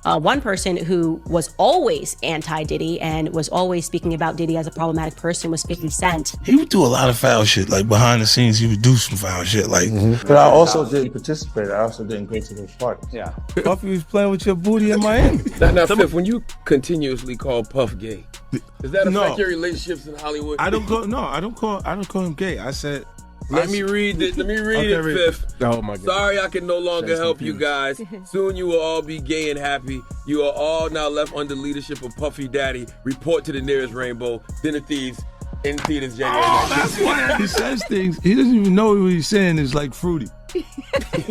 One person who was always anti-Diddy and was always speaking about Diddy as a problematic person was 50 Cent. He would do a lot of foul shit, like behind the scenes. He would do some foul shit, like. But I also didn't participate. I also didn't go to those parties. Yeah. Puffy was playing with your booty in Miami. Now, Fifth, when you continuously call Puff gay, does that affect your relationships in Hollywood? I don't call him gay. I said. Let me read it, Fifth. Oh my God. Sorry I can no longer help you guys. Soon you will all be gay and happy. You are all now left under leadership of Puffy Daddy. Report to the nearest rainbow. Dinner Thieves in theaters January 19th. That's why he says things. He doesn't even know what he's saying is like fruity.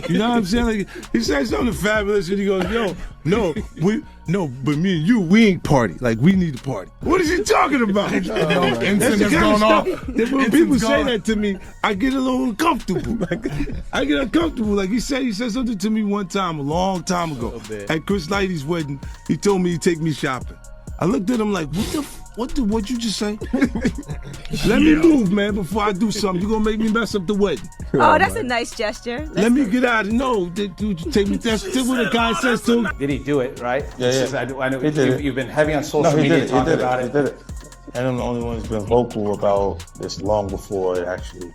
You know what I'm saying? Like he says something fabulous and he goes, "Yo, but me and you, we ain't party. Like we need to party." What is he talking about? That's the kind of stuff that when people say that to me, I get a little uncomfortable. I get uncomfortable. Like he said something to me one time, a long time ago, at Chris Lighty's wedding. He told me he'd take me shopping. I looked at him like, what'd you just say? Let me move, man, before I do something. You're gonna make me mess up the wedding. Oh, that's a nice gesture. Let me get out of no. Dude, take me. That's what the guy says to. Did he do it, right? Yeah. I know He did it. you've been heavy on social media talking about He it. did it. And I'm the only one who's been vocal about this long before it actually.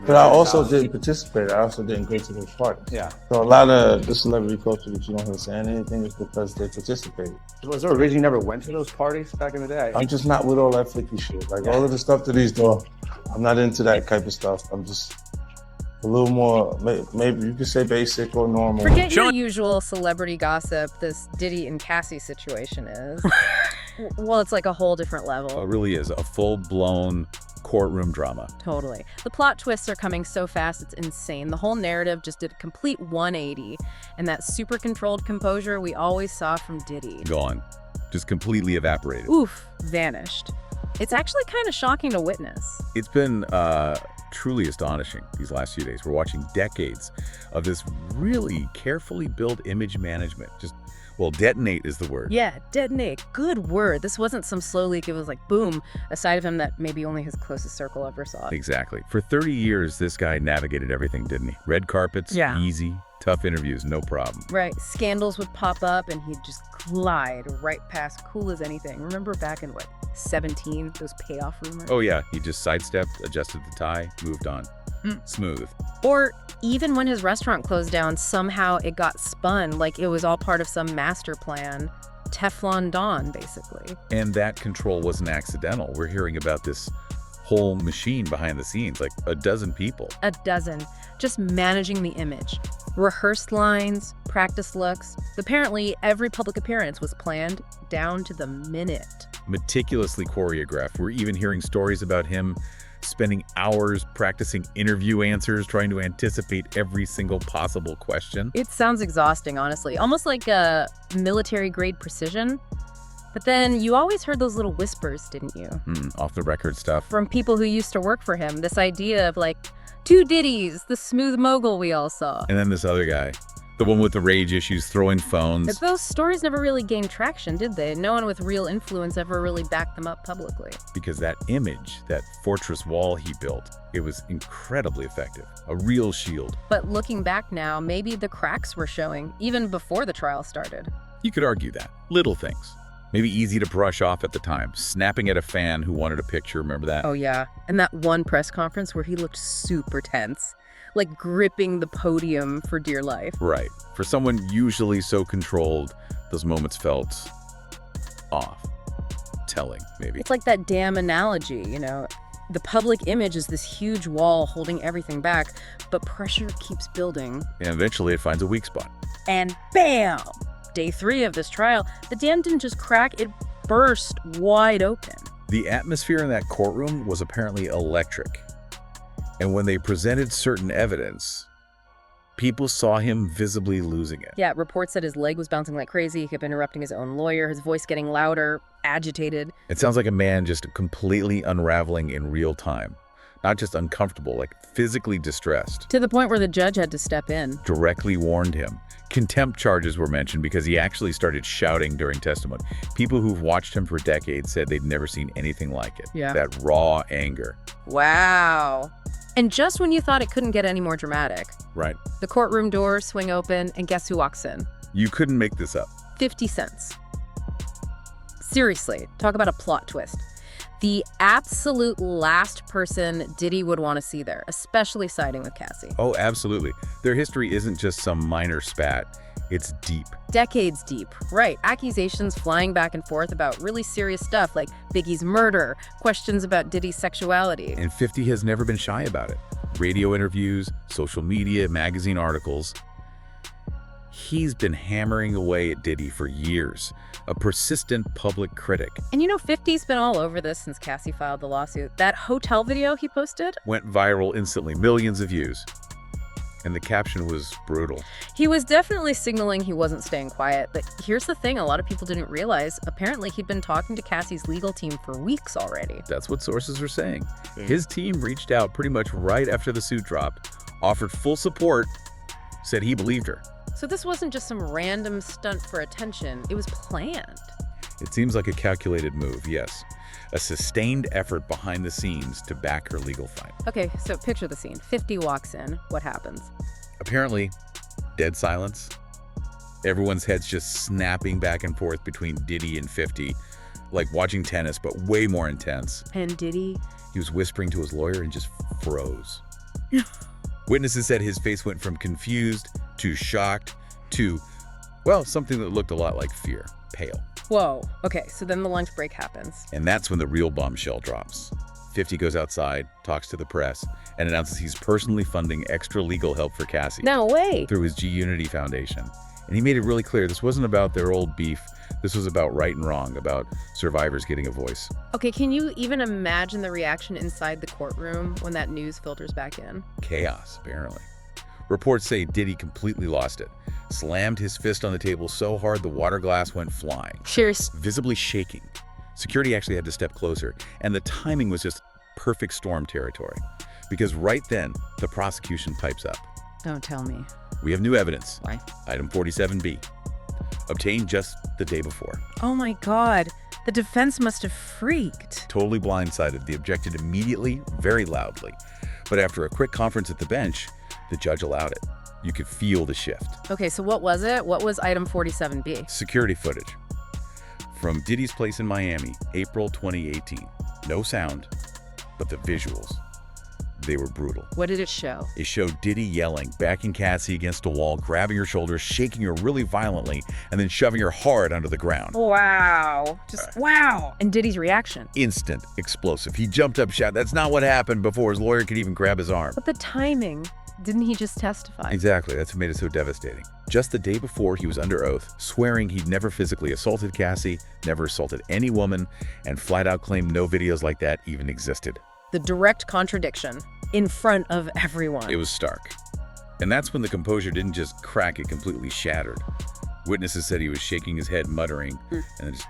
But I also didn't participate. I also didn't go to those parties. Yeah. So a lot of the celebrity culture that you don't hear saying anything is because they participated. Was there a reason you never went to those parties back in the day? I'm just not with all that flicky shit. Like all of the stuff that he's doing, I'm not into that type of stuff. I'm just a little more, maybe you could say basic or normal. Forget your usual celebrity gossip this Diddy and Cassie situation is. Well, it's like a whole different level. It really is a full-blown courtroom drama. Totally. The plot twists are coming so fast, it's insane. The whole narrative just did a complete 180. And that super controlled composure we always saw from Diddy. Gone. Just completely evaporated. Oof, vanished. It's actually kind of shocking to witness. It's been truly astonishing these last few days. We're watching decades of this really carefully built image management. Well, detonate is the word. Yeah, detonate. Good word. This wasn't some slow leak. It was like, boom, a side of him that maybe only his closest circle ever saw. Exactly. For 30 years, this guy navigated everything, didn't he? Red carpets, easy. Tough interviews, no problem. Right. Scandals would pop up and he'd just glide right past, cool as anything. Remember back in, 17, those payoff rumors? Oh, yeah. He just sidestepped, adjusted the tie, moved on. Smooth. Or even when his restaurant closed down, somehow it got spun like it was all part of some master plan. Teflon Don, basically. And that control wasn't accidental. We're hearing about this whole machine behind the scenes, like a dozen people. A dozen. Just managing the image. Rehearsed lines, practice looks. Apparently, every public appearance was planned down to the minute. Meticulously choreographed. We're even hearing stories about him spending hours practicing interview answers, trying to anticipate every single possible question. It sounds exhausting, honestly. Almost like a military-grade precision. But then you always heard those little whispers, didn't you? Off-the-record stuff. From people who used to work for him. This idea of like, 2 Diddys, the smooth mogul we all saw. And then this other guy, the one with the rage issues, throwing phones. But those stories never really gained traction, did they? No one with real influence ever really backed them up publicly. Because that image, that fortress wall he built, it was incredibly effective. A real shield. But looking back now, maybe the cracks were showing, even before the trial started. You could argue that. Little things. Maybe easy to brush off at the time. Snapping at a fan who wanted a picture, remember that? Oh yeah, and that one press conference where he looked super tense. Like gripping the podium for dear life. Right. For someone usually so controlled, those moments felt off. Telling, maybe. It's like that damn analogy, The public image is this huge wall holding everything back, but pressure keeps building. And eventually it finds a weak spot. And bam! Day 3 of this trial, the dam didn't just crack, it burst wide open. The atmosphere in that courtroom was apparently electric. And when they presented certain evidence, people saw him visibly losing it. Yeah, reports said his leg was bouncing like crazy. He kept interrupting his own lawyer, his voice getting louder, agitated. It sounds like a man just completely unraveling in real time. Not just uncomfortable, like physically distressed. To the point where the judge had to step in. Directly warned him. Contempt charges were mentioned because he actually started shouting during testimony. People who've watched him for decades said they'd never seen anything like it. Yeah. That raw anger. Wow. And just when you thought it couldn't get any more dramatic. Right. The courtroom doors swing open, and guess who walks in? You couldn't make this up. 50 cents. Seriously, talk about a plot twist. The absolute last person Diddy would want to see there, especially siding with Cassie. Oh, absolutely. Their history isn't just some minor spat. It's deep. Decades deep, right. Accusations flying back and forth about really serious stuff like Biggie's murder, questions about Diddy's sexuality. And 50 has never been shy about it. Radio interviews, social media, magazine articles. He's been hammering away at Diddy for years, a persistent public critic. And you know, 50's been all over this since Cassie filed the lawsuit. That hotel video he posted Went viral instantly, millions of views. And the caption was brutal. He was definitely signaling he wasn't staying quiet, but here's the thing a lot of people didn't realize. Apparently, he'd been talking to Cassie's legal team for weeks already. That's what sources are saying. His team reached out pretty much right after the suit dropped, offered full support, said he believed her. So this wasn't just some random stunt for attention. It was planned. It seems like a calculated move, yes. A sustained effort behind the scenes to back her legal fight. Okay, so picture the scene. 50 walks in. What happens? Apparently, dead silence. Everyone's heads just snapping back and forth between Diddy and 50, like watching tennis, but way more intense. And Diddy? He was whispering to his lawyer and just froze. Witnesses said his face went from confused to shocked to, well, something that looked a lot like fear, pale. Whoa. Okay, so then the lunch break happens. And that's when the real bombshell drops. 50 goes outside, talks to the press, and announces he's personally funding extra legal help for Cassie. No way. Through his G-Unity Foundation. And he made it really clear this wasn't about their old beef. This was about right and wrong, about survivors getting a voice. Okay, can you even imagine the reaction inside the courtroom when that news filters back in? Chaos, apparently. Reports say Diddy completely lost it. Slammed his fist on the table so hard the water glass went flying. Cheers. Visibly shaking. Security actually had to step closer, and the timing was just perfect storm territory. Because right then, the prosecution pipes up. Don't tell me. We have new evidence. Why? Item 47B. Obtained just the day before. Oh my God. The defense must have freaked. Totally blindsided, they objected immediately, very loudly. But after a quick conference at the bench, the judge allowed it. You could feel the shift. Okay, so what was it? What was item 47B? Security footage. From Diddy's place in Miami, April 2018. No sound, but the visuals. They were brutal. What did it show? It showed Diddy yelling, backing Cassie against a wall, grabbing her shoulders, shaking her really violently, and then shoving her hard onto the ground. Wow. Just wow. And Diddy's reaction? Instant, explosive. He jumped up, shouted, "That's not what happened," before his lawyer could even grab his arm. But the timing. Didn't he just testify? Exactly. That's what made it so devastating. Just the day before, he was under oath, swearing he'd never physically assaulted Cassie, never assaulted any woman, and flat out claimed no videos like that even existed. The direct contradiction in front of everyone. It was stark. And that's when the composure didn't just crack, it completely shattered. Witnesses said he was shaking his head, muttering, and then just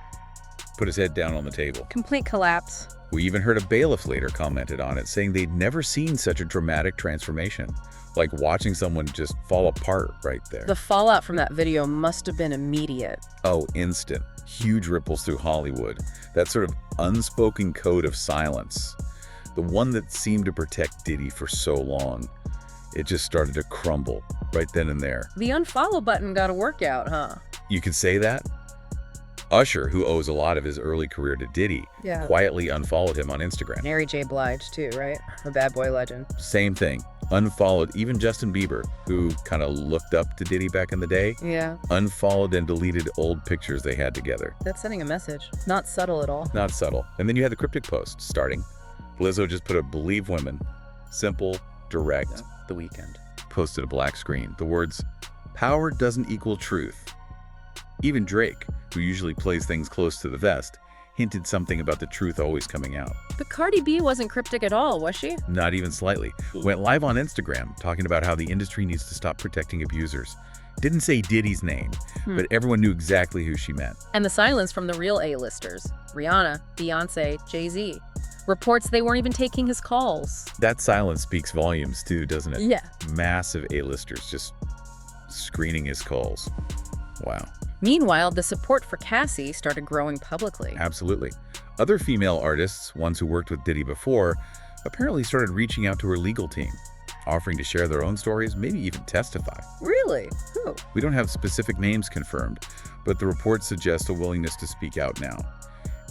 put his head down on the table. Complete collapse. We even heard a bailiff later commented on it, saying they'd never seen such a dramatic transformation. Like watching someone just fall apart right there. The fallout from that video must have been immediate. Oh, instant. Huge ripples through Hollywood. That sort of unspoken code of silence. The one that seemed to protect Diddy for so long. It just started to crumble right then and there. The unfollow button got a workout, huh? You could say that? Usher, who owes a lot of his early career to Diddy, quietly unfollowed him on Instagram. Mary J. Blige, too, right? A bad boy legend. Same thing. Unfollowed even Justin Bieber, who kind of looked up to Diddy back in the day. Yeah. Unfollowed and deleted old pictures they had together. That's sending a message. Not subtle at all. Not subtle. And then you had the cryptic post starting. Lizzo just put a "believe women." Simple, direct. Yeah. The Weeknd. Posted a black screen. The words, "Power doesn't equal truth." Even Drake, who usually plays things close to the vest, hinted something about the truth always coming out. But Cardi B wasn't cryptic at all, was she? Not even slightly. Went live on Instagram talking about how the industry needs to stop protecting abusers. Didn't say Diddy's name, but everyone knew exactly who she meant. And the silence from the real A-listers. Rihanna, Beyonce, Jay-Z. Reports they weren't even taking his calls. That silence speaks volumes too, doesn't it? Yeah. Massive A-listers just screening his calls. Wow. Meanwhile, the support for Cassie started growing publicly. Absolutely. Other female artists, ones who worked with Diddy before, apparently started reaching out to her legal team. offering to share their own stories, maybe even testify. Really? Who? We don't have specific names confirmed, but the reports suggest a willingness to speak out now.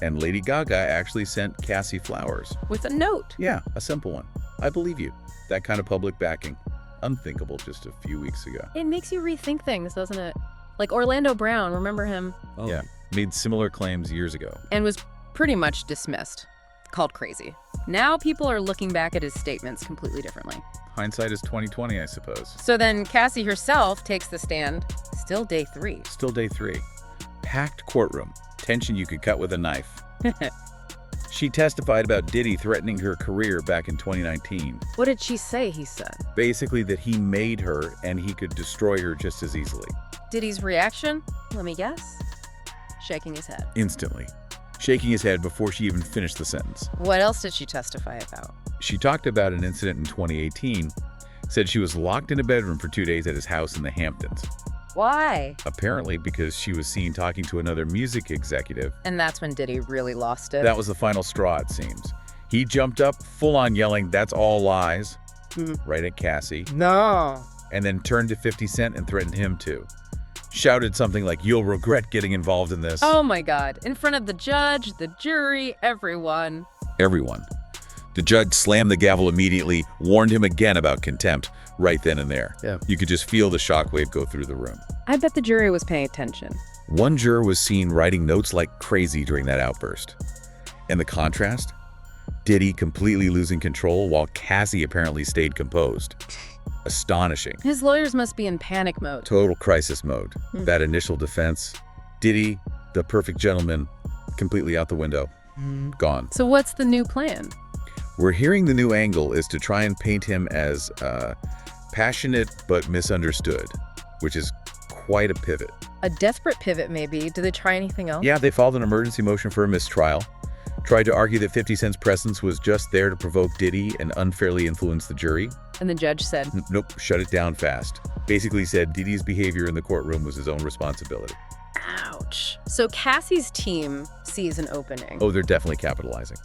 And Lady Gaga actually sent Cassie flowers. With a note. Yeah, a simple one. I believe you. That kind of public backing. Unthinkable just a few weeks ago. It makes you rethink things, doesn't it? Like Orlando Brown, remember him? Oh. Yeah, made similar claims years ago. And was pretty much dismissed, called crazy. Now people are looking back at his statements completely differently. Hindsight is 20/20, I suppose. So then Cassie herself takes the stand. Still day 3. Still day 3. Packed courtroom. Tension you could cut with a knife. She testified about Diddy threatening her career back in 2019. What did she say, he said? Basically that he made her and he could destroy her just as easily. Diddy's reaction? Let me guess. Shaking his head. Instantly. Shaking his head before she even finished the sentence. What else did she testify about? She talked about an incident in 2018, said she was locked in a bedroom for 2 days at his house in the Hamptons. Why? Apparently because she was seen talking to another music executive. And that's when Diddy really lost it. That was the final straw, it seems. He jumped up, full on yelling, "That's all lies," right at Cassie. No. And then turned to 50 Cent and threatened him too. Shouted something like, "You'll regret getting involved in this." Oh my God. In front of the judge, the jury, everyone. Everyone. The judge slammed the gavel immediately, warned him again about contempt right then and there. Yeah. You could just feel the shockwave go through the room. I bet the jury was paying attention. One juror was seen writing notes like crazy during that outburst. And the contrast? Diddy completely losing control while Cassie apparently stayed composed. Astonishing. His lawyers must be in panic mode. Total crisis mode. That initial defense. Diddy, the perfect gentleman, completely out the window. Gone. So what's the new plan? We're hearing the new angle is to try and paint him as passionate but misunderstood, which is quite a pivot. A desperate pivot, maybe. Do they try anything else? Yeah, they filed an emergency motion for a mistrial. Tried to argue that 50 Cent's presence was just there to provoke Diddy and unfairly influence the jury. And the judge said, Nope, shut it down fast. Basically said Diddy's behavior in the courtroom was his own responsibility. ouch. So Cassie's team sees an opening. Oh, they're definitely capitalizing.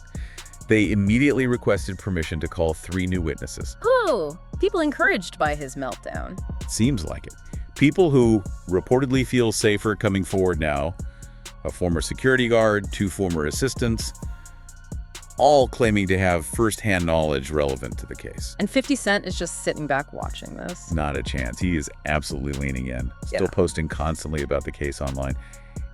They immediately requested permission to call 3 new witnesses. Oh, people encouraged by his meltdown. Seems like it. People who reportedly feel safer coming forward now. A former security guard, 2 former assistants, all claiming to have first-hand knowledge relevant to the case. And 50 Cent is just sitting back watching this. Not a chance. He is absolutely leaning in. Still posting constantly about the case online.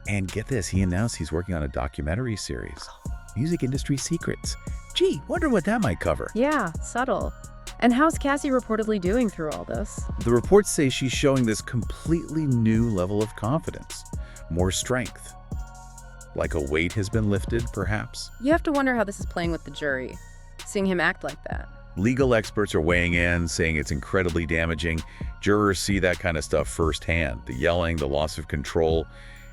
And get this, he announced he's working on a documentary series. Music Industry Secrets. Gee, wonder what that might cover. Yeah, subtle. And how's Cassie reportedly doing through all this? The reports say she's showing this completely new level of confidence. More strength. Like a weight has been lifted, perhaps? You have to wonder how this is playing with the jury, seeing him act like that. Legal experts are weighing in, saying it's incredibly damaging. Jurors see that kind of stuff firsthand. The yelling, the loss of control,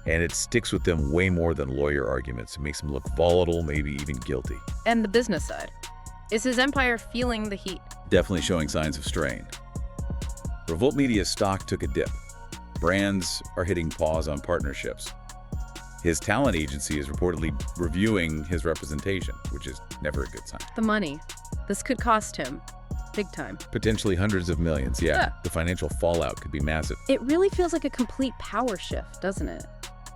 and it sticks with them way more than lawyer arguments. It makes them look volatile, maybe even guilty. And the business side. Is his empire feeling the heat? Definitely showing signs of strain. Revolt Media's stock took a dip. Brands are hitting pause on partnerships. His talent agency is reportedly reviewing his representation, which is never a good sign. The money. This could cost him. Big time. Potentially hundreds of millions, yeah. The financial fallout could be massive. It really feels like a complete power shift, doesn't it?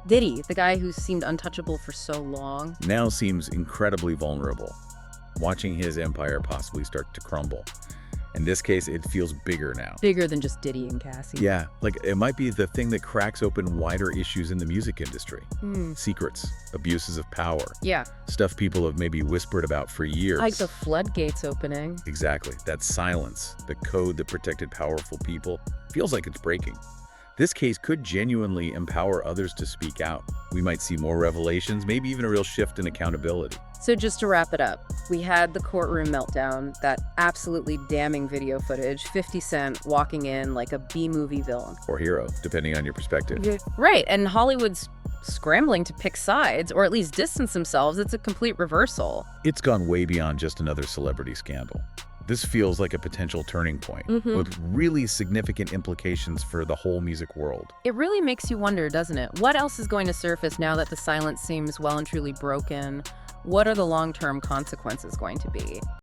Diddy, the guy who seemed untouchable for so long. Now seems incredibly vulnerable, watching his empire possibly start to crumble. In this case, it feels bigger now. Bigger than just Diddy and Cassie. Yeah, like it might be the thing that cracks open wider issues in the music industry. Secrets, abuses of power. Yeah. Stuff people have maybe whispered about for years. Like the floodgates opening. Exactly. That silence, the code that protected powerful people, feels like it's breaking. This case could genuinely empower others to speak out. We might see more revelations, maybe even a real shift in accountability. So just to wrap it up, we had the courtroom meltdown, that absolutely damning video footage, 50 Cent walking in like a B-movie villain. Or hero, depending on your perspective. Right, and Hollywood's scrambling to pick sides, or at least distance themselves. It's a complete reversal. It's gone way beyond just another celebrity scandal. This feels like a potential turning point with really significant implications for the whole music world. It really makes you wonder, doesn't it? What else is going to surface now that the silence seems well and truly broken? What are the long-term consequences going to be?